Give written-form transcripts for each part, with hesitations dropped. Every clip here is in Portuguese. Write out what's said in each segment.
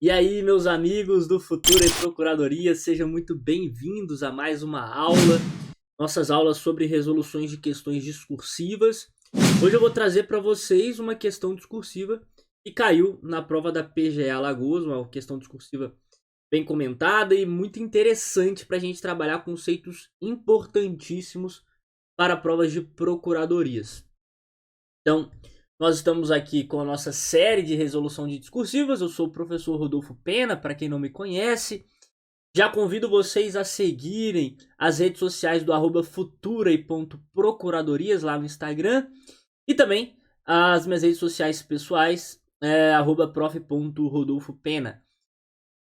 E aí, meus amigos do Futuro e Procuradoria, sejam muito bem-vindos a mais uma aula, nossas aulas sobre resoluções de questões discursivas. Hoje eu vou trazer para vocês uma questão discursiva que caiu na prova da PGE Alagoas, uma questão discursiva bem comentada e muito interessante para a gente trabalhar conceitos importantíssimos para provas de procuradorias. Então, nós estamos aqui com a nossa série de resolução de discursivas. Eu sou o professor Rodolfo Pena, para quem não me conhece. Já convido vocês a seguirem as redes sociais do @futura.procuradorias lá no Instagram. E também as minhas redes sociais pessoais, @prof.rodolfopena,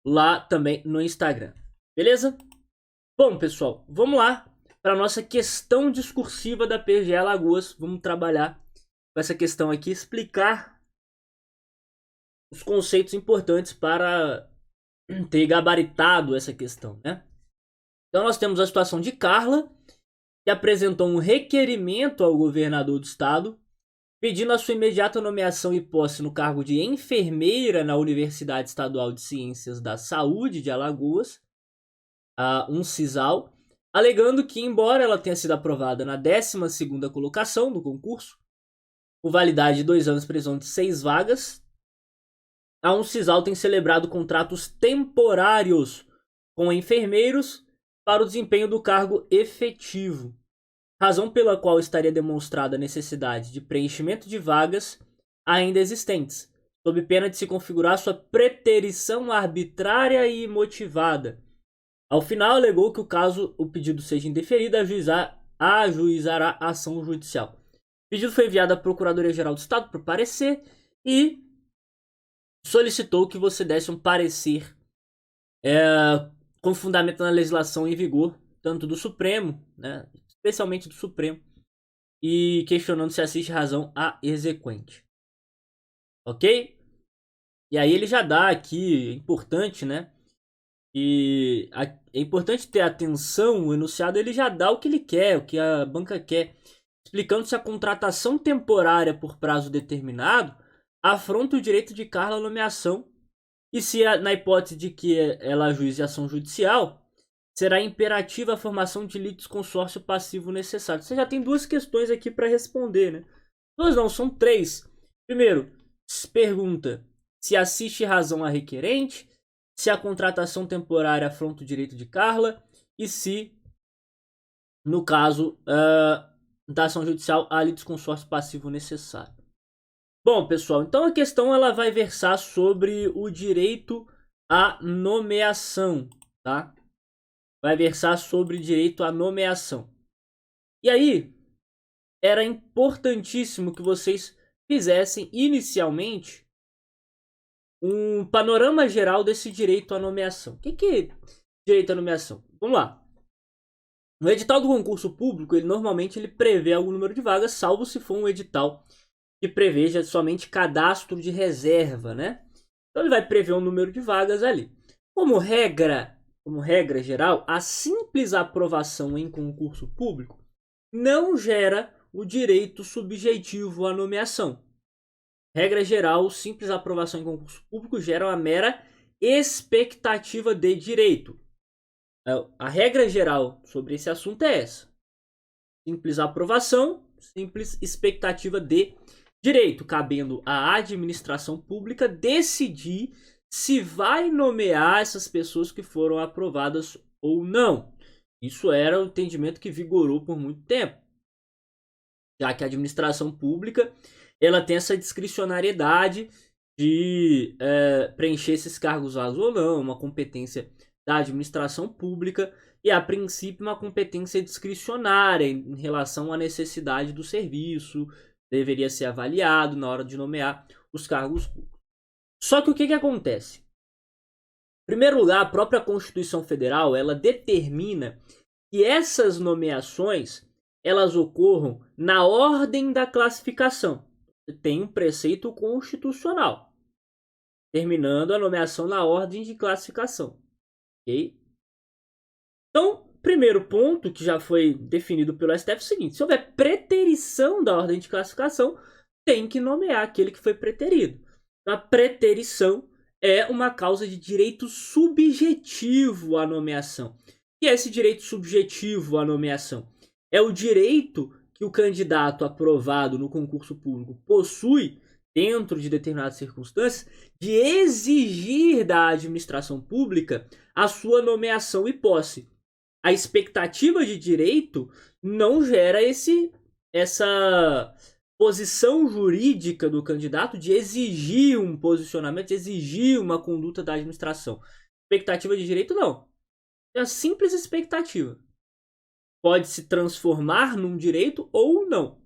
lá também no Instagram. Beleza? Bom, pessoal, vamos lá para a nossa questão discursiva da PGE Alagoas. Vamos trabalhar com essa questão aqui, explicar os conceitos importantes para ter gabaritado essa questão, né? Então nós temos a situação de Carla, que apresentou um requerimento ao governador do estado, pedindo a sua imediata nomeação e posse no cargo de enfermeira na Universidade Estadual de Ciências da Saúde de Alagoas, a UNCISAL, alegando que, embora ela tenha sido aprovada na 12ª colocação do concurso, com validade de 2 anos, previsão de 6 vagas, a UNCISAL tem celebrado contratos temporários com enfermeiros para o desempenho do cargo efetivo, razão pela qual estaria demonstrada a necessidade de preenchimento de vagas ainda existentes, sob pena de se configurar sua preterição arbitrária e imotivada. Ao final, alegou que, caso o pedido seja indeferido, ajuizará a ação judicial. O pedido foi enviado à Procuradoria-Geral do Estado para parecer e solicitou que você desse um parecer com fundamento na legislação em vigor, tanto do Supremo, né, especialmente do Supremo, e questionando se assiste razão a exequente. Ok? E aí ele já dá aqui, é importante, né? E é importante ter atenção, o enunciado ele já dá o que ele quer, o que a banca quer, explicando se a contratação temporária por prazo determinado afronta o direito de Carla à nomeação e se, na hipótese de que ela ajuize ação judicial, será imperativa a formação de litisconsórcio passivo necessário. Você já tem 2 questões aqui para responder, né? 2 não, são 3. Primeiro, pergunta se assiste razão a requerente, se a contratação temporária afronta o direito de Carla e se, no caso da ação judicial, há litisconsórcio passivo necessário. Bom, pessoal, então a questão ela vai versar sobre o direito à nomeação, tá? Vai versar sobre direito à nomeação. E aí, era importantíssimo que vocês fizessem inicialmente um panorama geral desse direito à nomeação. O que é direito à nomeação? Vamos lá. No edital do concurso público, ele normalmente prevê algum número de vagas, salvo se for um edital que preveja somente cadastro de reserva, né? Então ele vai prever um número de vagas ali. Como regra geral, a simples aprovação em concurso público não gera o direito subjetivo à nomeação. Regra geral, simples aprovação em concurso público gera uma mera expectativa de direito. A regra geral sobre esse assunto é essa. Simples aprovação, simples expectativa de direito, cabendo à administração pública decidir se vai nomear essas pessoas que foram aprovadas ou não. Isso era o entendimento que vigorou por muito tempo, já que a administração pública ela tem essa discricionariedade de preencher esses cargos vagos ou não, uma competência da administração pública e, a princípio, uma competência discricionária em relação à necessidade do serviço, deveria ser avaliado na hora de nomear os cargos públicos. Só que o que acontece? Em primeiro lugar, a própria Constituição Federal ela determina que essas nomeações elas ocorram na ordem da classificação. Tem um preceito constitucional terminando a nomeação na ordem de classificação. Ok? Então, primeiro ponto que já foi definido pelo STF é o seguinte: se houver preterição da ordem de classificação, tem que nomear aquele que foi preterido. A preterição é uma causa de direito subjetivo à nomeação. E esse direito subjetivo à nomeação é o direito que o candidato aprovado no concurso público possui, dentro de determinadas circunstâncias, de exigir da administração pública a sua nomeação e posse. A expectativa de direito não gera essa posição jurídica do candidato de exigir um posicionamento, de exigir uma conduta da administração. Expectativa de direito, não. É a simples expectativa. Pode se transformar num direito ou não.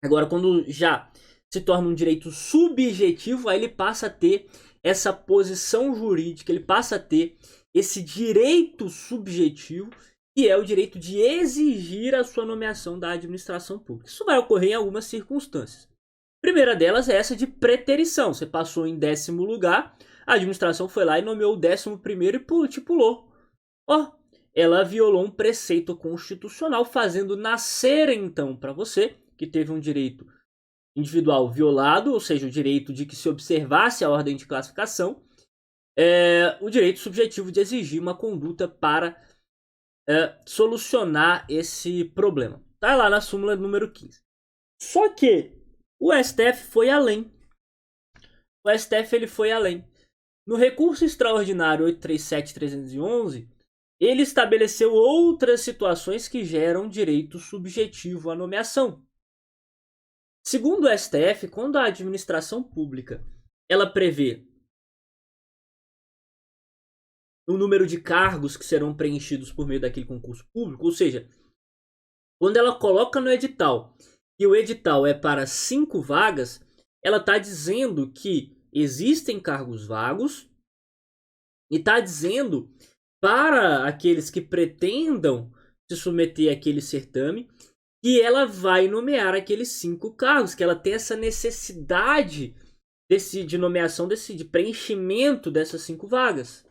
Agora, quando já se torna um direito subjetivo, aí ele passa a ter essa posição jurídica, ele passa a ter esse direito subjetivo, que é o direito de exigir a sua nomeação da administração pública. Isso vai ocorrer em algumas circunstâncias. A primeira delas é essa de preterição. Você passou em 10º lugar, a administração foi lá e nomeou o 11º e te pulou. Ela violou um preceito constitucional, fazendo nascer então para você, que teve um direito individual violado, ou seja, o direito de que se observasse a ordem de classificação, o direito subjetivo de exigir uma conduta para solucionar esse problema. Tá lá na súmula número 15. Só que o STF foi além. O STF ele foi além. No recurso extraordinário 837/311, ele estabeleceu outras situações que geram direito subjetivo à nomeação. Segundo o STF, quando a administração pública ela prevê o número de cargos que serão preenchidos por meio daquele concurso público, ou seja, quando ela coloca no edital que o edital é para 5 vagas, ela está dizendo que existem cargos vagos e está dizendo para aqueles que pretendam se submeter àquele certame que ela vai nomear aqueles 5 cargos, que ela tem essa necessidade de nomeação, de preenchimento dessas 5 vagas.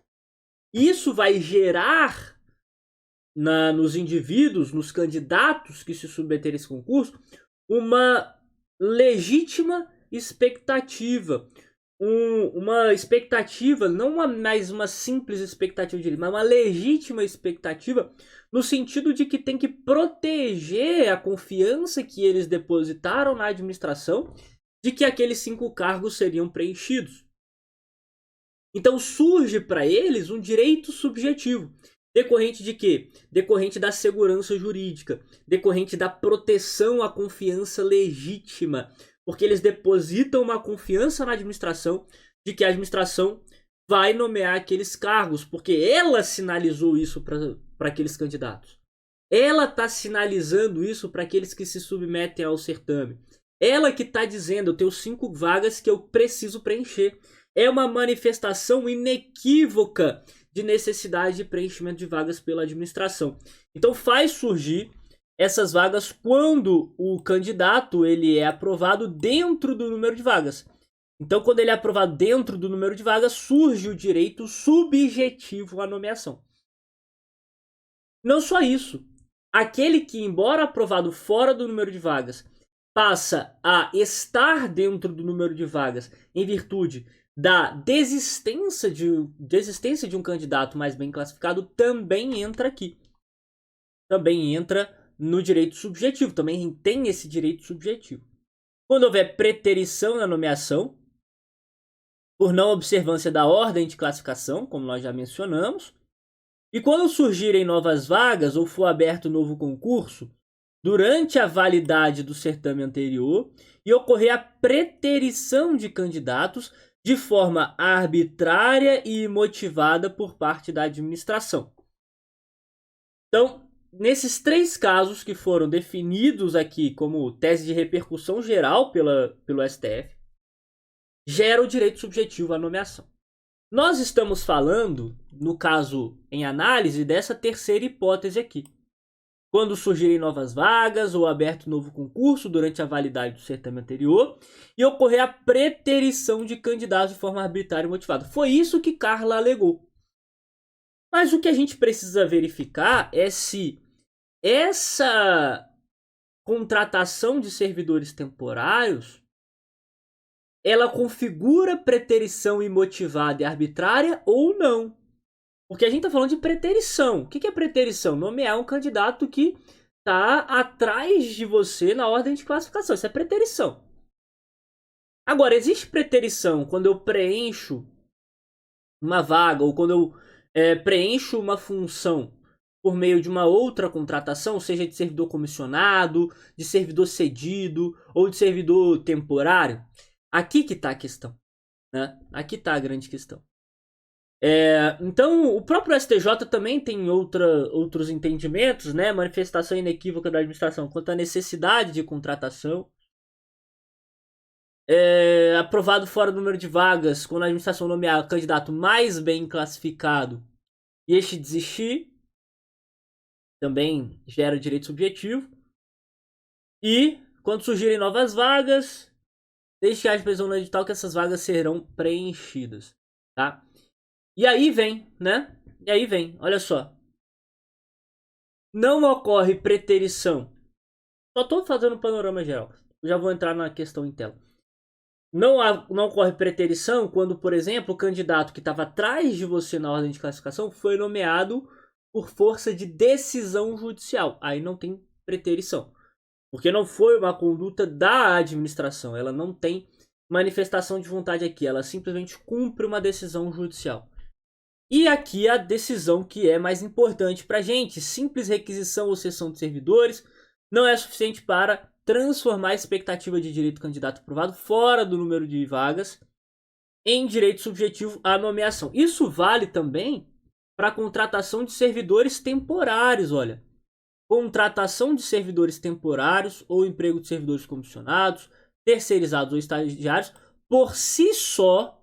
Isso vai gerar nos indivíduos, nos candidatos que se submeterem a esse concurso, uma legítima expectativa. Uma expectativa, não mais uma simples expectativa de direito, mas uma legítima expectativa no sentido de que tem que proteger a confiança que eles depositaram na administração de que aqueles 5 cargos seriam preenchidos. Então surge para eles um direito subjetivo. Decorrente de quê? Decorrente da segurança jurídica, decorrente da proteção à confiança legítima, porque eles depositam uma confiança na administração de que a administração vai nomear aqueles cargos, porque ela sinalizou isso para aqueles candidatos. Ela está sinalizando isso para aqueles que se submetem ao certame. Ela que está dizendo, eu tenho 5 vagas que eu preciso preencher. É uma manifestação inequívoca de necessidade de preenchimento de vagas pela administração. Então faz surgir essas vagas quando o candidato ele é aprovado dentro do número de vagas. Então, quando ele é aprovado dentro do número de vagas, surge o direito subjetivo à nomeação. Não só isso. Aquele que, embora aprovado fora do número de vagas, passa a estar dentro do número de vagas em virtude da desistência de um candidato mais bem classificado, também entra aqui. Também entra no direito subjetivo, também tem esse direito subjetivo. Quando houver preterição na nomeação, por não observância da ordem de classificação, como nós já mencionamos, e quando surgirem novas vagas ou for aberto novo concurso, durante a validade do certame anterior, e ocorrer a preterição de candidatos de forma arbitrária e imotivada por parte da administração. Então, nesses 3 casos que foram definidos aqui como tese de repercussão geral pelo STF, gera o direito subjetivo à nomeação. Nós estamos falando, no caso em análise, dessa terceira hipótese aqui. Quando surgirem novas vagas ou aberto novo concurso durante a validade do certame anterior e ocorrer a preterição de candidatos de forma arbitrária e motivada. Foi isso que Carla alegou. Mas o que a gente precisa verificar é se essa contratação de servidores temporários ela configura preterição imotivada e arbitrária ou não. Porque a gente está falando de preterição. O que é preterição? Nomear um candidato que está atrás de você na ordem de classificação. Isso é preterição. Agora, existe preterição quando eu preencho uma vaga ou quando eu preencho uma função por meio de uma outra contratação, seja de servidor comissionado, de servidor cedido ou de servidor temporário. Aqui que está a questão, né? Aqui está a grande questão. Então, o próprio STJ também tem outros entendimentos, né? Manifestação inequívoca da administração quanto à necessidade de contratação. Aprovado fora do número de vagas quando a administração nomear o candidato mais bem classificado e este desistir. Também gera direito subjetivo. E, quando surgirem novas vagas, desde que haja previsão no edital que essas vagas serão preenchidas, tá? E aí vem, né? Olha só. Não ocorre preterição. Só tô fazendo um panorama geral. Já vou entrar na questão em tela. Não ocorre preterição quando, por exemplo, o candidato que estava atrás de você na ordem de classificação foi nomeado por força de decisão judicial. Aí não tem preterição. Porque não foi uma conduta da administração. Ela não tem manifestação de vontade aqui. Ela simplesmente cumpre uma decisão judicial. E aqui a decisão que é mais importante para a gente. Simples requisição ou cessão de servidores não é suficiente para transformar a expectativa de direito do candidato aprovado fora do número de vagas em direito subjetivo à nomeação. Isso vale também para a contratação de servidores temporários, olha. Contratação de servidores temporários ou emprego de servidores comissionados, terceirizados ou estagiários, por si só,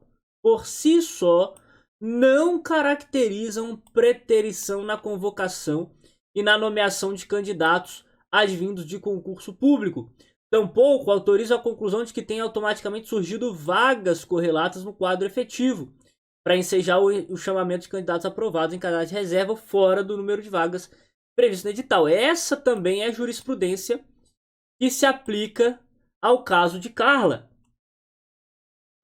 não caracterizam preterição na convocação e na nomeação de candidatos advindos de concurso público. Tampouco autoriza a conclusão de que tem automaticamente surgido vagas correlatas no quadro efetivo, para ensejar o chamamento de candidatos aprovados em cadastro de reserva fora do número de vagas previsto no edital. Essa também é a jurisprudência que se aplica ao caso de Carla.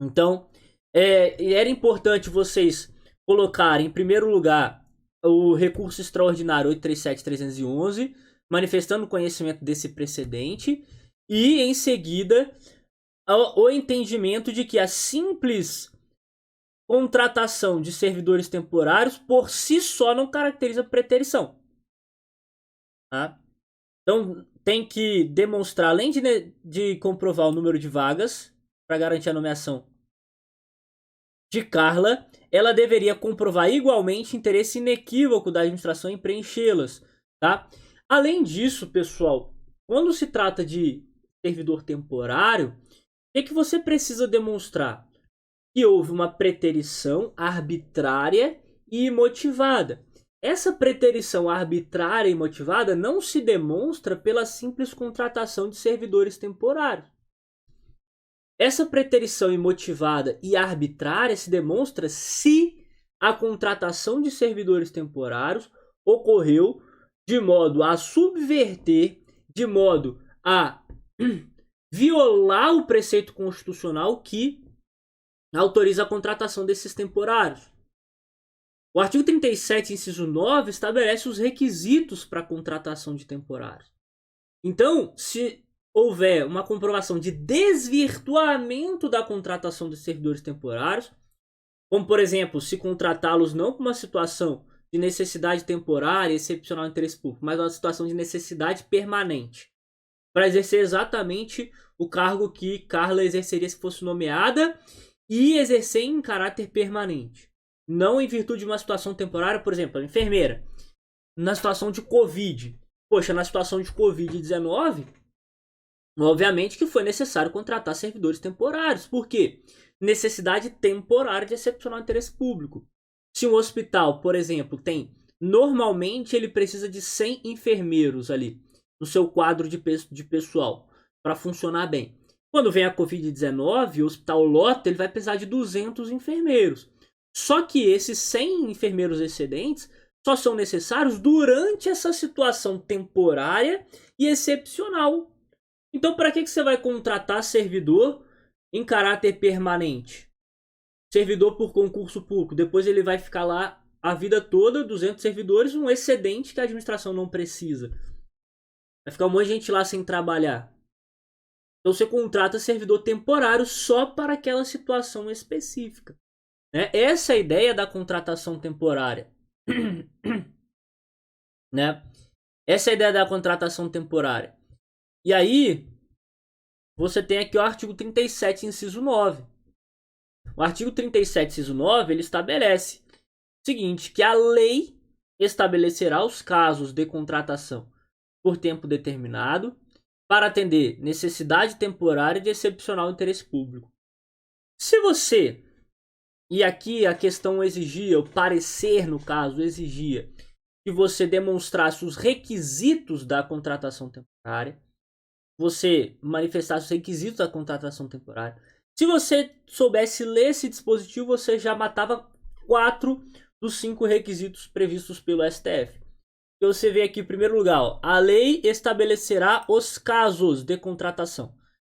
Então, era importante vocês colocarem em primeiro lugar o recurso extraordinário 837.311, manifestando o conhecimento desse precedente, e em seguida o entendimento de que a simples contratação de servidores temporários por si só não caracteriza preterição. Tá? Então tem que demonstrar, além de comprovar o número de vagas para garantir a nomeação de Carla, ela deveria comprovar igualmente interesse inequívoco da administração em preenchê-las. Tá? Além disso, pessoal, quando se trata de servidor temporário, o que você precisa demonstrar? Que houve uma preterição arbitrária e imotivada. Essa preterição arbitrária e motivada não se demonstra pela simples contratação de servidores temporários. Essa preterição imotivada e arbitrária se demonstra se a contratação de servidores temporários ocorreu de modo a subverter, de modo a violar o preceito constitucional que autoriza a contratação desses temporários. O artigo 37, inciso 9, estabelece os requisitos para a contratação de temporários. Então, se houver uma comprovação de desvirtuamento da contratação de servidores temporários, como, por exemplo, se contratá-los não por uma situação de necessidade temporária, excepcional interesse público, mas uma situação de necessidade permanente, para exercer exatamente o cargo que Carla exerceria se fosse nomeada e exercer em caráter permanente. Não em virtude de uma situação temporária, por exemplo, a enfermeira, na situação de Covid. Poxa, na situação de Covid-19, obviamente que foi necessário contratar servidores temporários. Por quê? Necessidade temporária de excepcional interesse público. Se um hospital, por exemplo, normalmente ele precisa de 100 enfermeiros ali no seu quadro de pessoal para funcionar bem. Quando vem a Covid-19, o hospital lota, ele vai precisar de 200 enfermeiros. Só que esses 100 enfermeiros excedentes só são necessários durante essa situação temporária e excepcional. Então, para que você vai contratar servidor em caráter permanente. Servidor por concurso público. Depois ele vai ficar lá a vida toda, 200 servidores, um excedente que a administração não precisa. Vai ficar um monte de gente lá sem trabalhar. Então você contrata servidor temporário só para aquela situação específica. Né? Essa é a ideia da contratação temporária. Né? Essa é a ideia da contratação temporária. E aí, você tem aqui o artigo 37, inciso 9. O artigo 37, inciso 9, ele estabelece o seguinte, que a lei estabelecerá os casos de contratação por tempo determinado para atender necessidade temporária de excepcional interesse público. Se você, e aqui a questão exigia, o parecer no caso exigia, que você demonstrasse os requisitos da contratação temporária, você manifestasse os requisitos da contratação temporária. Se você soubesse ler esse dispositivo, você já matava 4 dos 5 requisitos previstos pelo STF. Então você vê aqui, em primeiro lugar, ó, a lei estabelecerá os casos de contratação.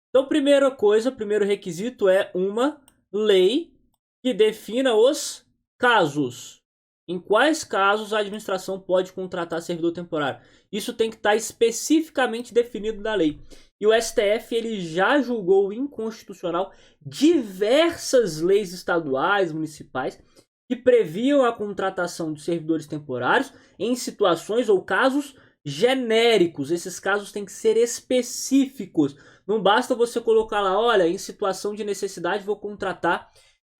Então, primeira coisa, primeiro requisito é uma lei que defina os casos. Em quais casos a administração pode contratar servidor temporário? Isso tem que estar especificamente definido na lei. E o STF ele já julgou inconstitucional diversas leis estaduais, municipais, que previam a contratação de servidores temporários em situações ou casos genéricos. Esses casos têm que ser específicos. Não basta você colocar lá, olha, em situação de necessidade vou contratar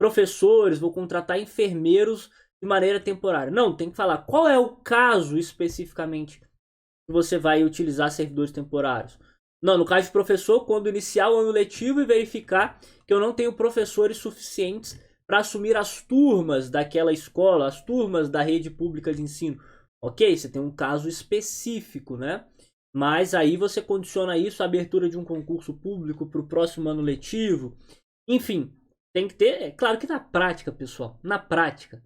professores, vou contratar enfermeiros de maneira temporária. Não, tem que falar qual é o caso especificamente que você vai utilizar servidores temporários. Não, no caso de professor, quando iniciar o ano letivo e verificar que eu não tenho professores suficientes para assumir as turmas daquela escola, as turmas da rede pública de ensino. Ok, você tem um caso específico, né? Mas aí você condiciona isso à abertura de um concurso público para o próximo ano letivo. Enfim, tem que ter... É claro que na prática, pessoal, na prática,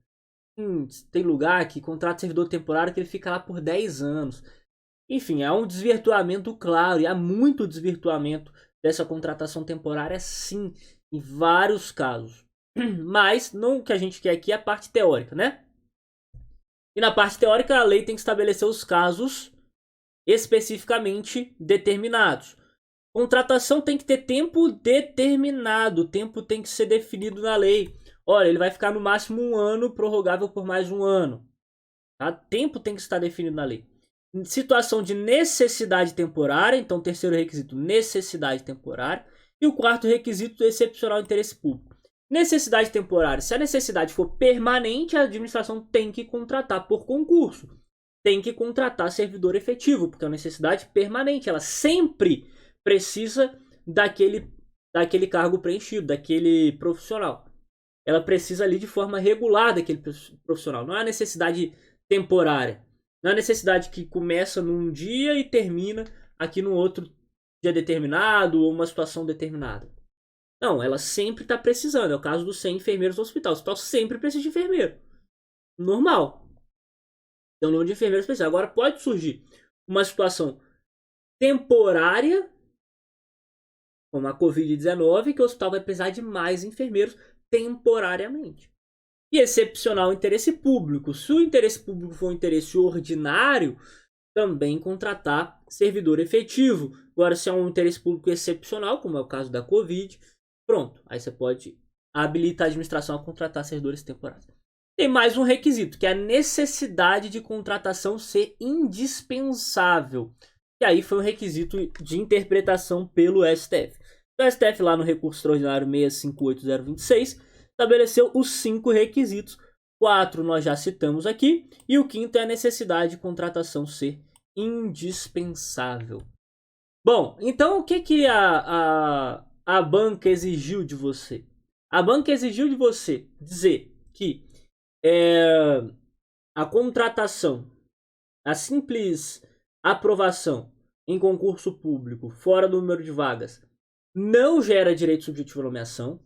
tem lugar que contrata servidor temporário que ele fica lá por 10 anos. Enfim, há um desvirtuamento claro e há muito desvirtuamento dessa contratação temporária, sim, em vários casos. Mas não o que a gente quer aqui é a parte teórica, né? E na parte teórica a lei tem que estabelecer os casos especificamente determinados. Contratação tem que ter tempo determinado, o tempo tem que ser definido na lei. Olha, ele vai ficar no máximo 1 ano, prorrogável por mais 1 ano. Tá? Tempo tem que estar definido na lei. Em situação de necessidade temporária, então terceiro requisito, necessidade temporária. E o quarto requisito, excepcional interesse público. Necessidade temporária. Se a necessidade for permanente, a administração tem que contratar por concurso. Tem que contratar servidor efetivo, porque é uma necessidade permanente. Ela sempre precisa daquele cargo preenchido, daquele profissional. Ela precisa ali de forma regular daquele profissional. Não é uma necessidade temporária. Não é uma necessidade que começa num dia e termina aqui no outro dia determinado ou uma situação determinada. Não, ela sempre está precisando. É o caso dos 100 enfermeiros do hospital. O hospital sempre precisa de enfermeiro. Normal. Então, o número de enfermeiros precisa. Agora, pode surgir uma situação temporária, como a Covid-19, que o hospital vai precisar de mais enfermeiros temporariamente. E excepcional interesse público. Se o interesse público for um interesse ordinário, também contratar servidor efetivo. Agora, se é um interesse público excepcional, como é o caso da Covid, pronto. Aí você pode habilitar a administração a contratar servidores temporários. Tem mais um requisito, que é a necessidade de contratação ser indispensável. E aí foi um requisito de interpretação pelo STF. O STF, lá no recurso extraordinário 658026, estabeleceu os 5 requisitos. 4 nós já citamos aqui. E o quinto é a necessidade de contratação ser indispensável. Bom, então o que a banca exigiu de você? A banca exigiu de você dizer que a contratação, a simples aprovação em concurso público fora do número de vagas não gera direito subjetivo à nomeação.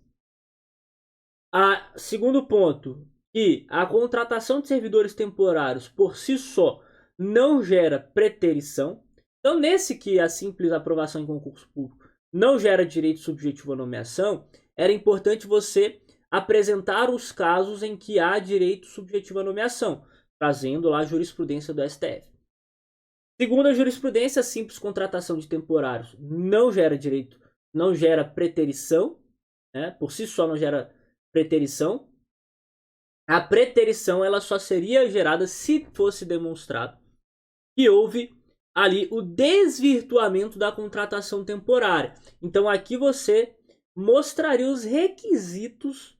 Segundo ponto, que a contratação de servidores temporários por si só não gera preterição. Então, nesse que a simples aprovação em concurso público não gera direito subjetivo à nomeação, era importante você apresentar os casos em que há direito subjetivo à nomeação, trazendo lá a jurisprudência do STF. Segundo a jurisprudência, a simples contratação de temporários não gera direito, não gera preterição, né? Por si só não gera preterição. A preterição ela só seria gerada se fosse demonstrado que houve ali o desvirtuamento da contratação temporária. Então aqui você mostraria os requisitos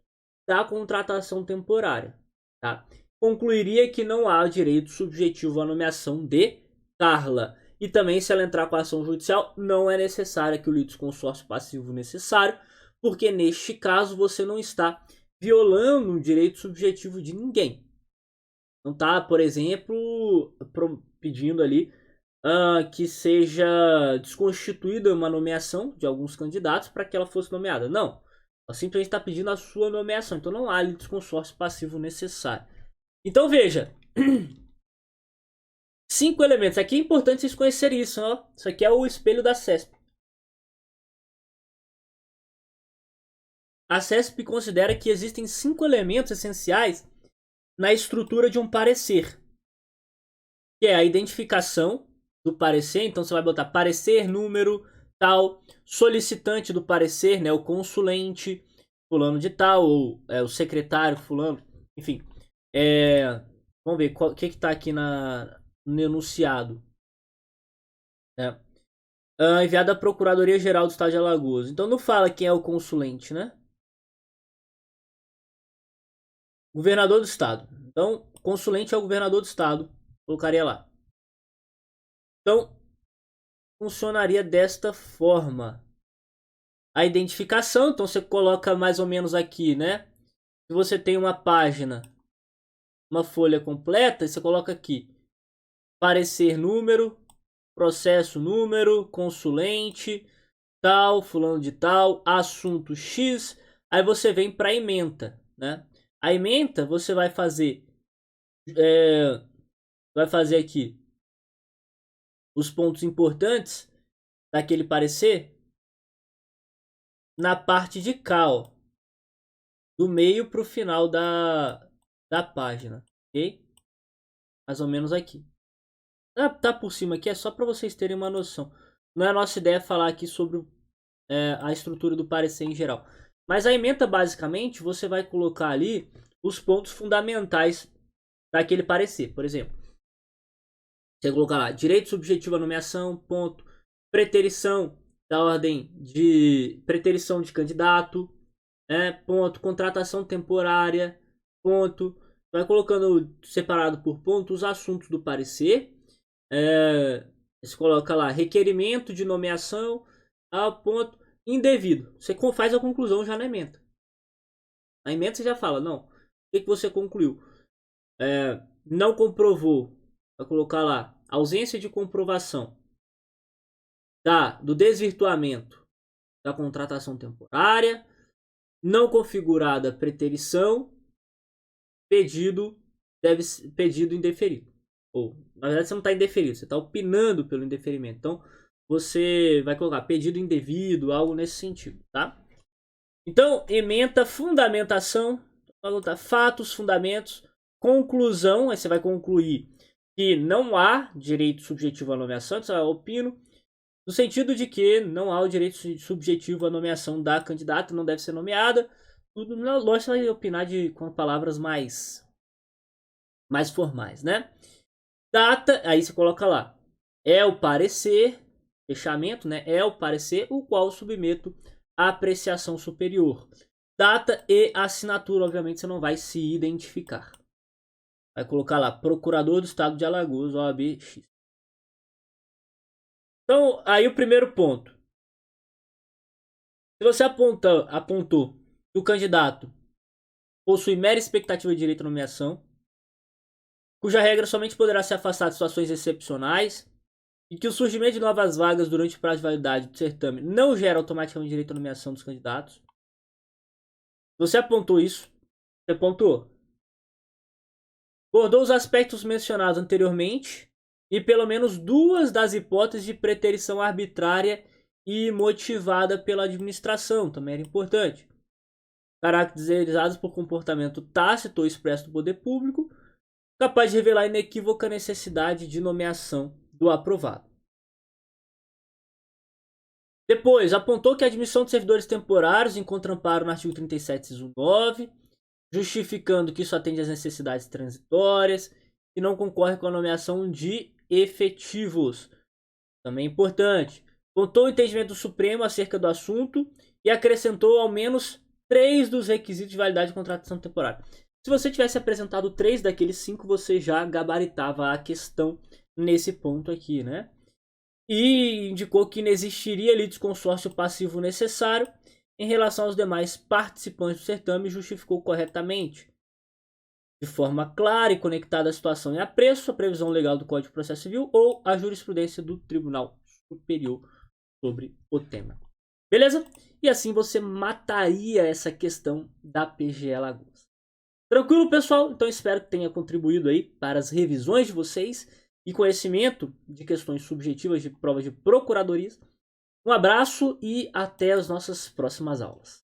da contratação temporária, tá? Concluiria que não há direito subjetivo à nomeação de Carla. E também, se ela entrar com a ação judicial, não é necessário que o litisconsórcio passivo necessário, porque neste caso você não está violando o direito subjetivo de ninguém. Não está, por exemplo, pedindo ali que seja desconstituída uma nomeação de alguns candidatos para que ela fosse nomeada. Não. Ela simplesmente está pedindo a sua nomeação. Então não há litisconsórcio passivo necessário. Então veja. 5 elementos. Aqui é importante vocês conhecerem isso. Ó. Isso aqui é o espelho da CESP. A CESP considera que existem 5 elementos essenciais na estrutura de um parecer. Que é a identificação do parecer. Então você vai botar parecer, número, tal. Solicitante do parecer, né? O consulente, fulano de tal. Ou o secretário, fulano. Enfim. Vamos ver o que está aqui no enunciado. Enviado à Procuradoria-Geral do Estado de Alagoas. Então não fala quem é o consulente, né? Governador do Estado. Então, consulente é o governador do Estado. Colocaria lá. Então, funcionaria desta forma. A identificação, então você coloca mais ou menos aqui, né? Se você tem uma página, uma folha completa, você coloca aqui. Parecer número, processo número, consulente, tal, fulano de tal, assunto X. Aí você vem para a ementa, né? A ementa você vai fazer aqui os pontos importantes daquele parecer na parte de cá, ó, do meio para o final da página, ok? Mais ou menos aqui. Tá por cima aqui, é só para vocês terem uma noção. Não é a nossa ideia falar aqui sobre a estrutura do parecer em geral. Mas a ementa, basicamente, você vai colocar ali os pontos fundamentais daquele parecer. Por exemplo, você colocar lá, direito subjetivo à nomeação, ponto. Preterição da ordem de preterição de candidato, ponto. Contratação temporária, ponto. Vai colocando separado por ponto os assuntos do parecer. Você coloca lá, requerimento de nomeação, ponto. Indevido. Você faz a conclusão já na ementa. Na ementa você já fala, não, o que você concluiu? Não comprovou. Vai colocar lá, ausência de comprovação do desvirtuamento da contratação temporária, não configurada preterição, pedido indeferido. Ou, na verdade, você não está indeferido, você está opinando pelo indeferimento. Então, você vai colocar pedido indevido, algo nesse sentido, tá? Então, ementa, fundamentação, vai botar fatos, fundamentos, conclusão, aí você vai concluir que não há direito subjetivo à nomeação, você vai opino, no sentido de que não há o direito subjetivo à nomeação da candidata, não deve ser nomeada. Tudo, lógico, você vai opinar com palavras mais formais, né? Data, aí você coloca lá. É o parecer, fechamento, né? É o parecer o qual submeto à apreciação superior. Data e assinatura, obviamente, você não vai se identificar. Vai colocar lá, Procurador do Estado de Alagoas, OAB X. Então, aí o primeiro ponto. Se você apontou que o candidato possui mera expectativa de direito à nomeação, cuja regra somente poderá se afastar de situações excepcionais, e que o surgimento de novas vagas durante o prazo de validade do certame não gera automaticamente direito à nomeação dos candidatos. Você apontou isso, você pontuou. Abordou os aspectos mencionados anteriormente e pelo menos duas das hipóteses de preterição arbitrária e motivada pela administração, também era importante. Caracterizadas por comportamento tácito ou expresso do poder público, capaz de revelar inequívoca necessidade de nomeação do aprovado. Depois, apontou que a admissão de servidores temporários encontra amparo no artigo 37, inciso 9, justificando que isso atende às necessidades transitórias e não concorre com a nomeação de efetivos. Também importante. Apontou o entendimento do Supremo acerca do assunto e acrescentou ao menos 3 dos requisitos de validade de contratação temporária. Se você tivesse apresentado 3 daqueles 5, você já gabaritava a questão nesse ponto aqui, né? E indicou que não existiria litisconsórcio passivo necessário em relação aos demais participantes do certame e justificou corretamente, de forma clara e conectada à situação e a preço, a previsão legal do Código de Processo Civil ou a jurisprudência do Tribunal Superior sobre o tema. Beleza? E assim você mataria essa questão da PGE Alagoas. Tranquilo, pessoal? Então espero que tenha contribuído aí para as revisões de vocês e conhecimento de questões subjetivas de provas de procuradorias. Um abraço e até as nossas próximas aulas.